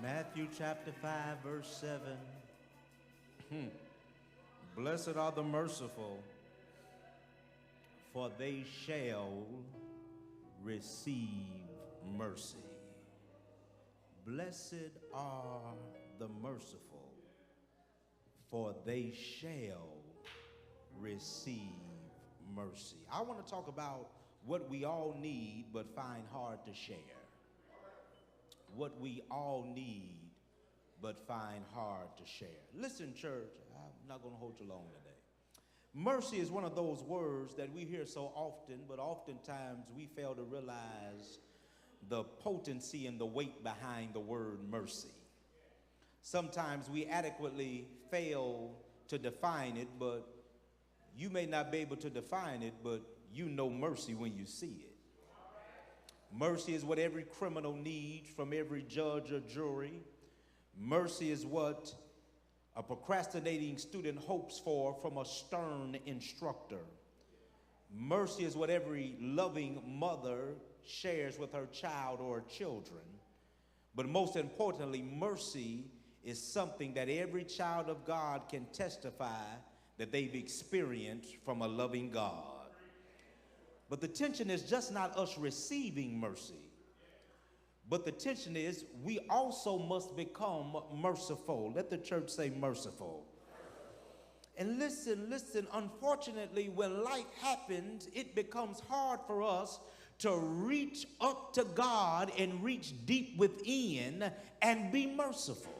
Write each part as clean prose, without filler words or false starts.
Matthew chapter 5, verse 7. Blessed are the merciful, for they shall receive mercy. Blessed are the merciful, for they shall receive mercy. I want to talk about what we all need but find hard to share. What we all need but find hard to share. Listen, church, I'm not going to hold you long today. Mercy is one of those words that we hear so often, but oftentimes we fail to realize the potency and the weight behind the word mercy. Sometimes we adequately fail to define it, but you may not be able to define it, but you know mercy when you see it. Mercy is what every criminal needs from every judge or jury. Mercy is what a procrastinating student hopes for from a stern instructor. Mercy is what every loving mother shares with her child or children. But most importantly, mercy is something that every child of God can testify that they've experienced from a loving God. But the tension is just not us receiving mercy, but the tension is we also must become merciful. Let the church say merciful. And listen, unfortunately, when life happens, it becomes hard for us to reach up to God and reach deep within and be merciful.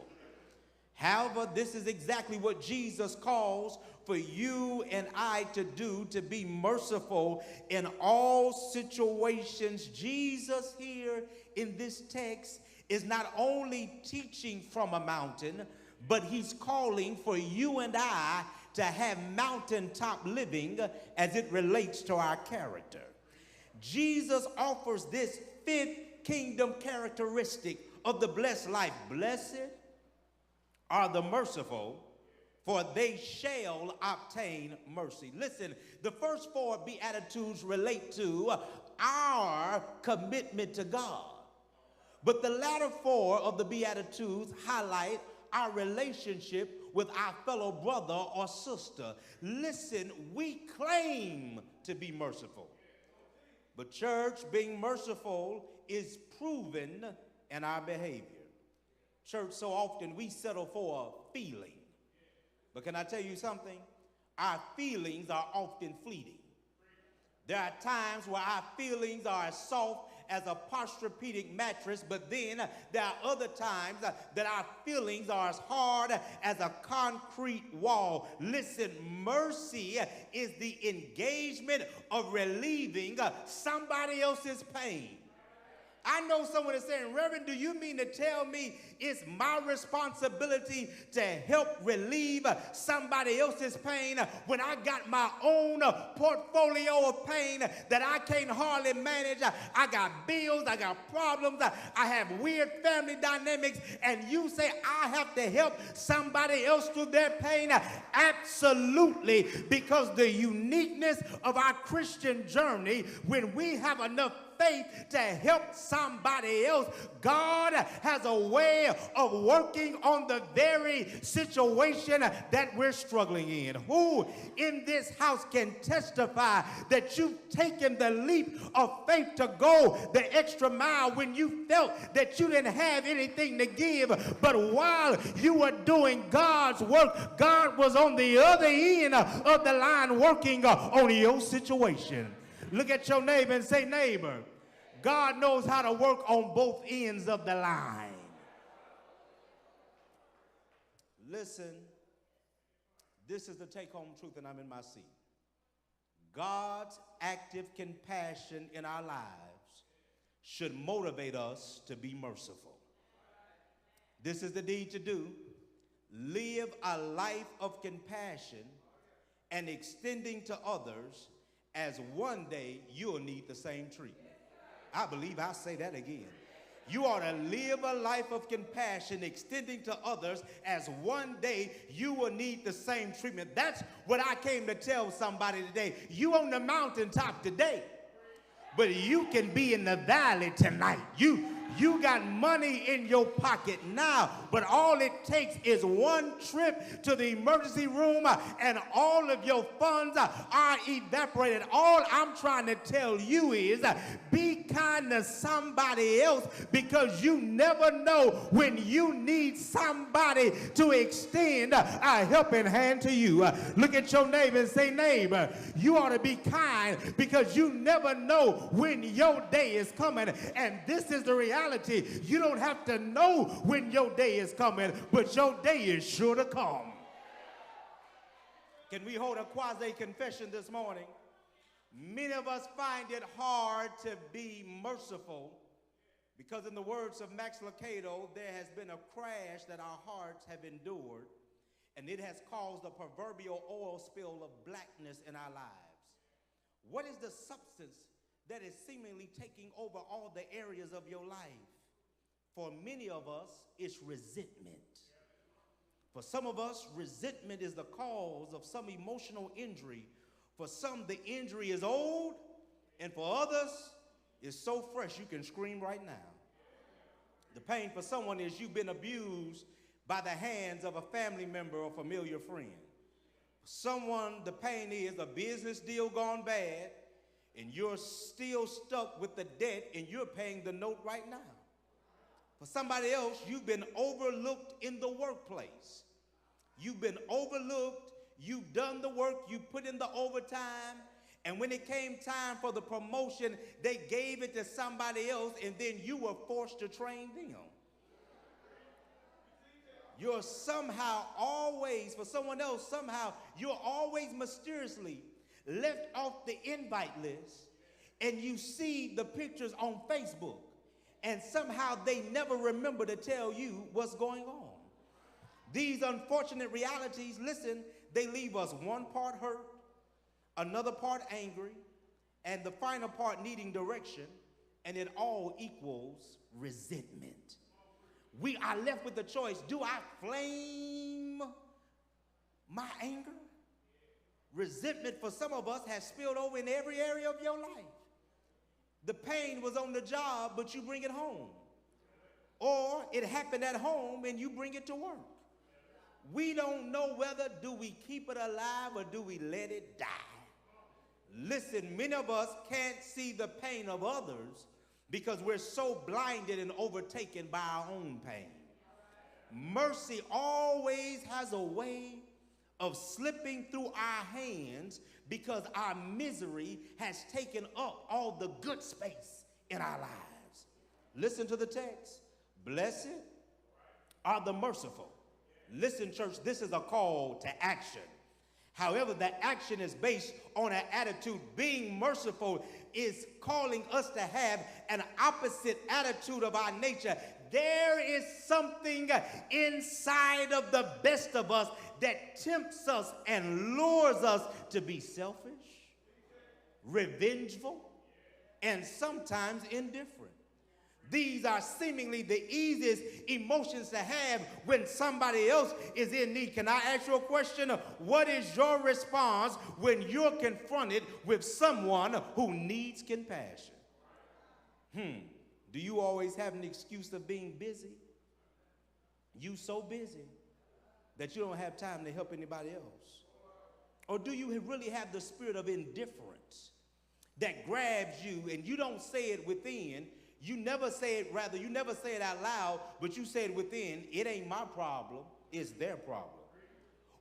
However, this is exactly what Jesus calls for you and I to do, to be merciful in all situations. Jesus here in this text is not only teaching from a mountain, but he's calling for you and I to have mountaintop living as it relates to our character. Jesus offers this fifth kingdom characteristic of the blessed life. Blessed are the merciful, for they shall obtain mercy. Listen, the first four Beatitudes relate to our commitment to God. But the latter four of the Beatitudes highlight our relationship with our fellow brother or sister. Listen, we claim to be merciful. But church, being merciful is proven in our behavior. Church, so often we settle for a feeling. But can I tell you something? Our feelings are often fleeting. There are times where our feelings are as soft as a Posturepedic mattress, but then there are other times that our feelings are as hard as a concrete wall. Listen, mercy is the engagement of relieving somebody else's pain. I know someone is saying, Reverend, do you mean to tell me it's my responsibility to help relieve somebody else's pain when I got my own portfolio of pain that I can't hardly manage? I got bills, I got problems, I have weird family dynamics, and you say I have to help somebody else through their pain? Absolutely, because the uniqueness of our Christian journey, when we have enough faith to help somebody else, God has a way of working on the very situation that we're struggling in. Who in this house can testify that you've taken the leap of faith to go the extra mile when you felt that you didn't have anything to give, but while you were doing God's work, God was on the other end of the line working on your situation? Look at your neighbor and say, neighbor, God knows how to work on both ends of the line. Listen, this is the take-home truth, and I'm in my seat. God's active compassion in our lives should motivate us to be merciful. This is the deed to do. Live a life of compassion and extending to others, as one day you'll need the same treatment. I believe I'll say that again. You ought to live a life of compassion, extending to others, as one day you will need the same treatment. That's what I came to tell somebody today. You on the mountaintop today, but you can be in the valley tonight. You You got money in your pocket now, but all it takes is one trip to the emergency room and all of your funds are evaporated. All I'm trying to tell you is be kind to somebody else, because you never know when you need somebody to extend a helping hand to you. Look at your neighbor and say, neighbor, you ought to be kind, because you never know when your day is coming. And this is the reality. You don't have to know when your day is coming, but your day is sure to come. Can we hold a quasi-confession this morning? Many of us find it hard to be merciful because, in the words of Max Lucado, there has been a crash that our hearts have endured, and it has caused a proverbial oil spill of blackness in our lives. What is the substance that is seemingly taking over all the areas of your life? For many of us, it's resentment. For some of us, resentment is the cause of some emotional injury. For some, the injury is old, and for others, it's so fresh you can scream right now. The pain for someone is you've been abused by the hands of a family member or familiar friend. For someone, the pain is a business deal gone bad, and you're still stuck with the debt, and you're paying the note right now. For somebody else, you've been overlooked in the workplace. You've been overlooked, you've done the work, you put in the overtime, and when it came time for the promotion, they gave it to somebody else, and then you were forced to train them. You're somehow always, for someone else, somehow, you're always mysteriously left off the invite list, and you see the pictures on Facebook, and somehow they never remember to tell you what's going on. These unfortunate realities, listen, they leave us one part hurt, another part angry, and the final part needing direction, and it all equals resentment. We are left with the choice: do I flame my anger? Resentment for some of us has spilled over in every area of your life. The pain was on the job, but you bring it home. Or it happened at home and you bring it to work. We don't know whether do we keep it alive or do we let it die. Listen, many of us can't see the pain of others because we're so blinded and overtaken by our own pain. Mercy always has a way of slipping through our hands because our misery has taken up all the good space in our lives. Listen to the text. Blessed are the merciful. Listen, church, this is a call to action. However, the action is based on an attitude. Being merciful is calling us to have an opposite attitude of our nature. There is something inside of the best of us that tempts us and lures us to be selfish, revengeful, and sometimes indifferent. These are seemingly the easiest emotions to have when somebody else is in need. Can I ask you a question? What is your response when you're confronted with someone who needs compassion? Do you always have an excuse of being busy? You so busy that you don't have time to help anybody else? Or do you really have the spirit of indifference that grabs you and you don't say it within? You never say it, rather, you never say it out loud, but you say it within. It ain't my problem, it's their problem.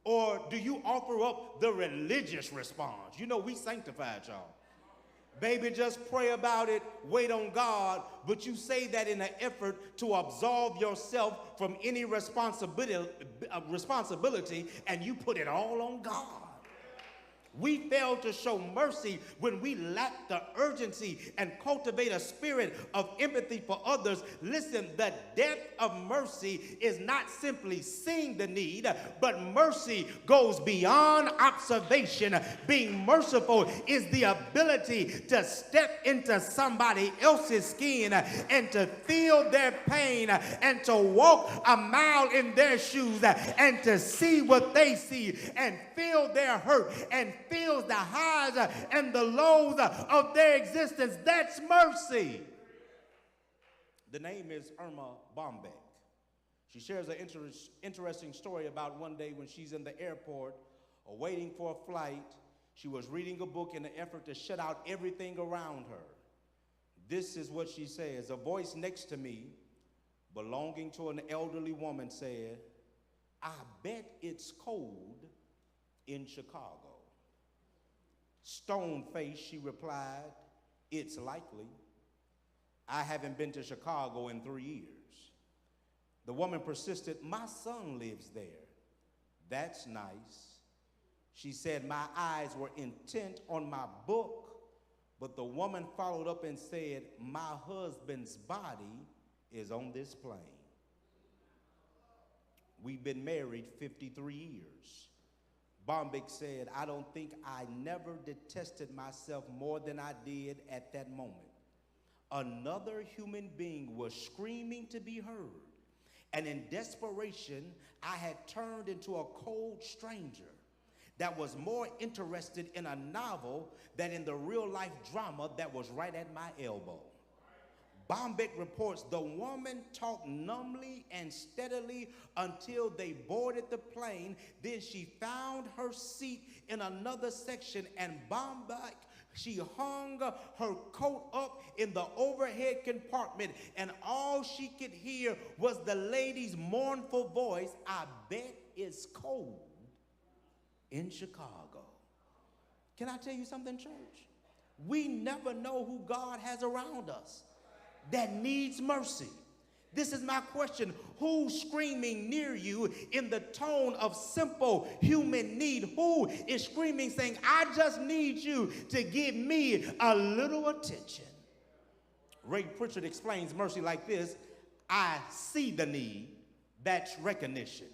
Or do you offer up the religious response? You know, we sanctified y'all. Baby, just pray about it, wait on God, but you say that in an effort to absolve yourself from any responsibility, and you put it all on God. We fail to show mercy when we lack the urgency and cultivate a spirit of empathy for others. Listen, the depth of mercy is not simply seeing the need, but mercy goes beyond observation. Being merciful is the ability to step into somebody else's skin and to feel their pain and to walk a mile in their shoes and to see what they see and feel their hurt and feels the highs and the lows of their existence. That's mercy. The name is Irma Bombeck. She shares an interesting story about one day when she's in the airport waiting for a flight. She was reading a book in an effort to shut out everything around her. This is what she says. A voice next to me, belonging to an elderly woman, said, "I bet it's cold in Chicago." Stone-faced, she replied, "It's likely. I haven't been to Chicago in 3 years." The woman persisted, "My son lives there." "That's nice." She said, "My eyes were intent on my book," but the woman followed up and said, "My husband's body is on this plane." We've been married 53 years. Bombeck said, "I don't think I never detested myself more than I did at that moment. Another human being was screaming to be heard, and in desperation, I had turned into a cold stranger that was more interested in a novel than in the real-life drama that was right at my elbow." Bombeck reports the woman talked numbly and steadily until they boarded the plane. Then she found her seat in another section, and Bombeck, she hung her coat up in the overhead compartment, and all she could hear was the lady's mournful voice, "I bet it's cold in Chicago." Can I tell you something, church? We never know who God has around us that needs mercy. This is my question. Who's screaming near you in the tone of simple human need? Who is screaming saying, "I just need you to give me a little attention"? Ray Pritchard explains mercy like this: "I see the need, that's recognition.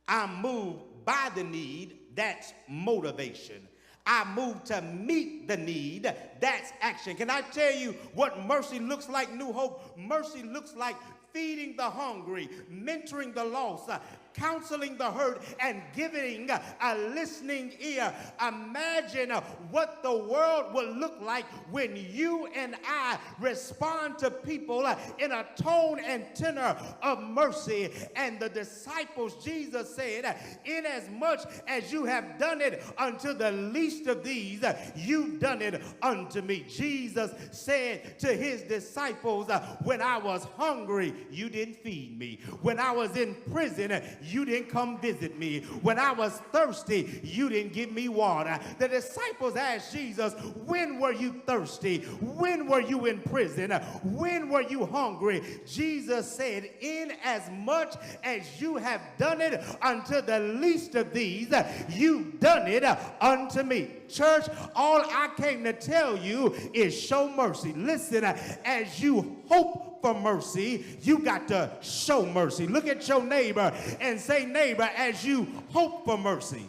I'm moved by the need, that's motivation. I move to meet the need, that's action." Can I tell you what mercy looks like, New Hope? Mercy looks like feeding the hungry, mentoring the lost, counseling the hurt, and giving a listening ear. Imagine what the world will look like when you and I respond to people in a tone and tenor of mercy. And the disciples, Jesus said, "Inasmuch as you have done it unto the least of these, you've done it unto me." Jesus said to his disciples, "When I was hungry, you didn't feed me. When I was in prison, you didn't come visit me. When I was thirsty, you didn't give me water." The disciples asked Jesus, "When were you thirsty? When were you in prison? When were you hungry?" Jesus said, "Inasmuch as you have done it unto the least of these, you've done it unto me." Church, all I came to tell you is show mercy. Listen, as you hope for mercy, you got to show mercy. Look at your neighbor and say, "Neighbor, as you hope for mercy,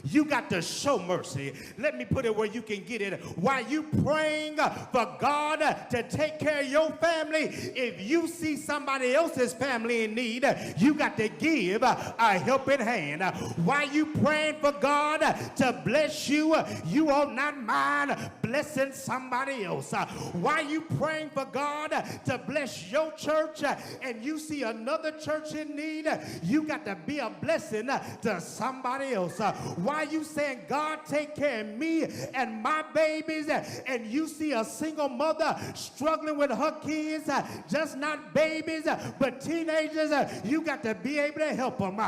you got to show mercy." Let me put it where you can get it. While you praying for God to take care of your family, if you see somebody else's family in need, you got to give a helping hand. While you praying for God to bless you, you ought not mind blessing somebody else. While you praying for God to bless your church and you see another church in need, you got to be a blessing to somebody else. Why you saying, "God, take care of me and my babies," and you see a single mother struggling with her kids, just not babies but teenagers, you got to be able to help them.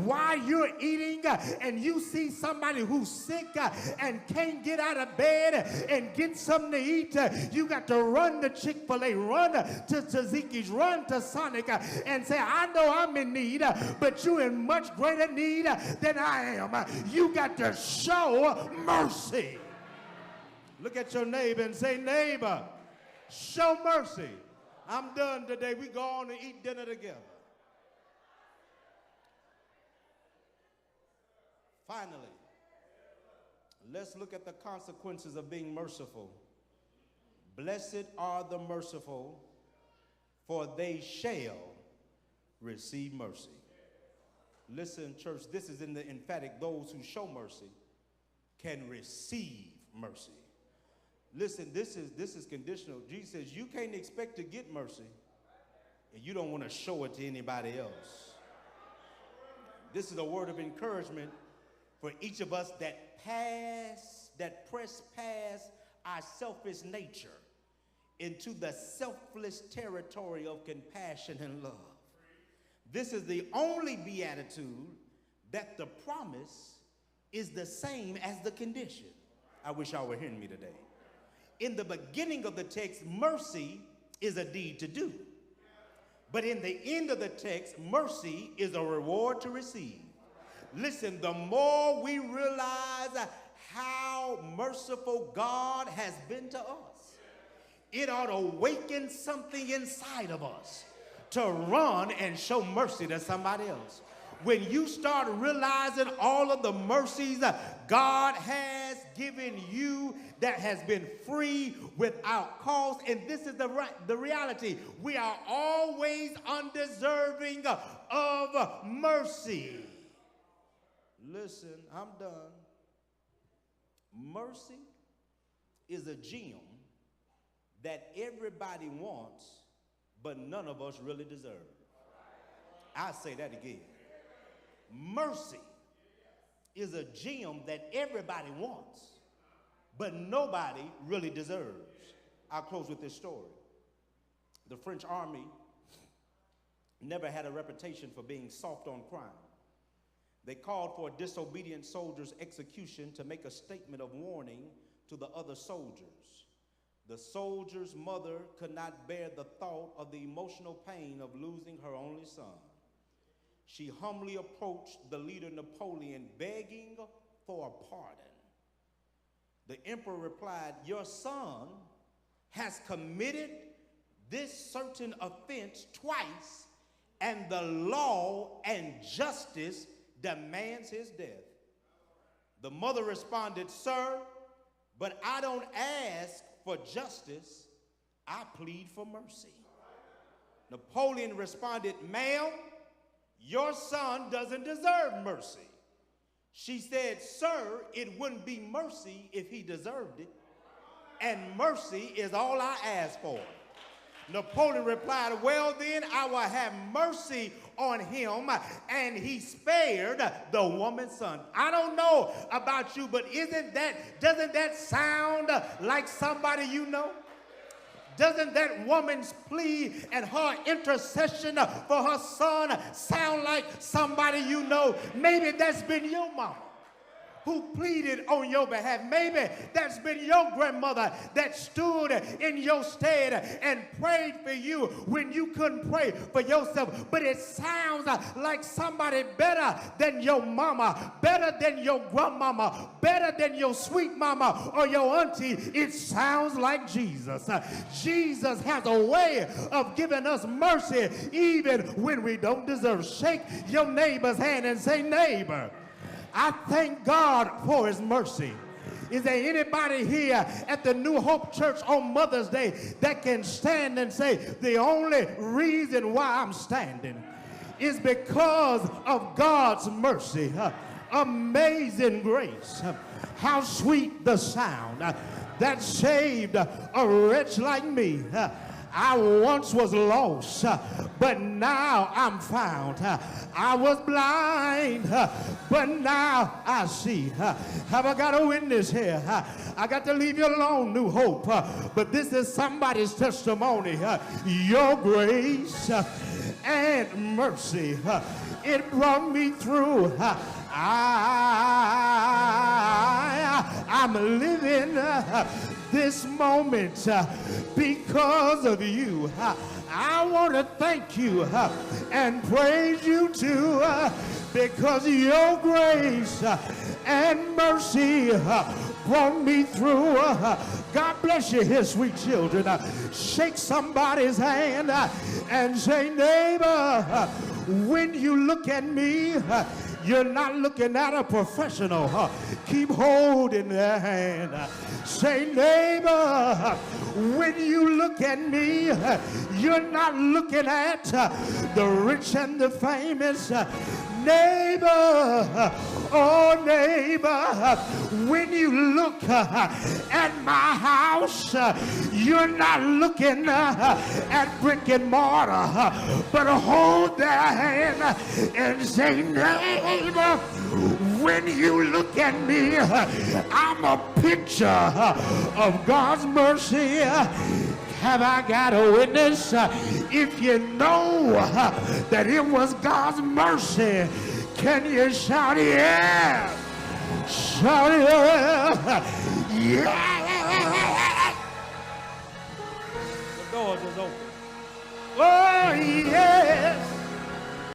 While you're eating and you see somebody who's sick and can't get out of bed and get something to eat, you got to run to Chick-fil-A, run to Tzatziki's, run to Sonic and say, "I know I'm in need, but you're in much greater need than I am." You got to show mercy. Look at your neighbor and say, "Neighbor, show mercy." I'm done today. We go on and eat dinner together. Finally, let's look at the consequences of being merciful. Blessed are the merciful, for they shall receive mercy. Listen, church, this is in the emphatic. Those who show mercy can receive mercy. Listen, this is conditional. Jesus says you can't expect to get mercy and you don't want to show it to anybody else. This is a word of encouragement for each of us that press past our selfish nature into the selfless territory of compassion and love. This is the only beatitude that the promise is the same as the condition. I wish y'all were hearing me today. In the beginning of the text, mercy is a deed to do. But in the end of the text, mercy is a reward to receive. Listen, the more we realize how merciful God has been to us, it ought to awaken something inside of us to run and show mercy to somebody else. When you start realizing all of the mercies God has given you that has been free without cost, and this is the reality, we are always undeserving of mercy. Listen, I'm done. Mercy is a gem that everybody wants, but none of us really deserve. I'll say that again. Mercy is a gem that everybody wants, but nobody really deserves. I'll close with this story. The French army never had a reputation for being soft on crime. They called for a disobedient soldier's execution to make a statement of warning to the other soldiers. The soldier's mother could not bear the thought of the emotional pain of losing her only son. She humbly approached the leader Napoleon, begging for a pardon. The emperor replied, "Your son has committed this certain offense twice, and the law and justice demands his death." The mother responded, "Sir, but I don't ask for justice, I plead for mercy." Napoleon responded, "Ma'am, your son doesn't deserve mercy." She said, "Sir, it wouldn't be mercy if he deserved it, and mercy is all I ask for." Napoleon replied, "Well then, I will have mercy on him," and he spared the woman's son. I don't know about you, but doesn't that sound like somebody you know? Doesn't that woman's plea and her intercession for her son sound like somebody you know? Maybe that's been your mama who pleaded on your behalf. Maybe that's been your grandmother that stood in your stead and prayed for you when you couldn't pray for yourself. But it sounds like somebody better than your mama, better than your grandmama, better than your sweet mama or your auntie. It sounds like Jesus. Jesus has a way of giving us mercy even when we don't deserve. Shake your neighbor's hand and say, "Neighbor, I thank God for his mercy." Is there anybody here at the New Hope Church on Mother's Day that can stand and say, "The only reason why I'm standing is because of God's mercy"? Amazing grace. How sweet the sound that saved a wretch like me. I once was lost, but now I'm found. I was blind, but now I see. Have I got a witness here? I got to leave you alone, New Hope, but this is somebody's testimony. Your grace and mercy, it brought me through. I'm living this moment because of you. I want to thank you and praise you too, because your grace and mercy brought me through. God bless you here, sweet children. Shake somebody's hand and say, "Neighbor, when you look at me, you're not looking at a professional. keep holding their hand. Say, neighbor, when you look at me, you're not looking at the rich and the famous. Neighbor, oh neighbor, when you look at my house, you're not looking at brick and mortar, but hold their hand and say, neighbor, when you look at me, I'm a picture of God's mercy. Have I got a witness? If you know that it was God's mercy, can you shout yeah? Shout yeah! Yeah! The doors is open. Oh yes!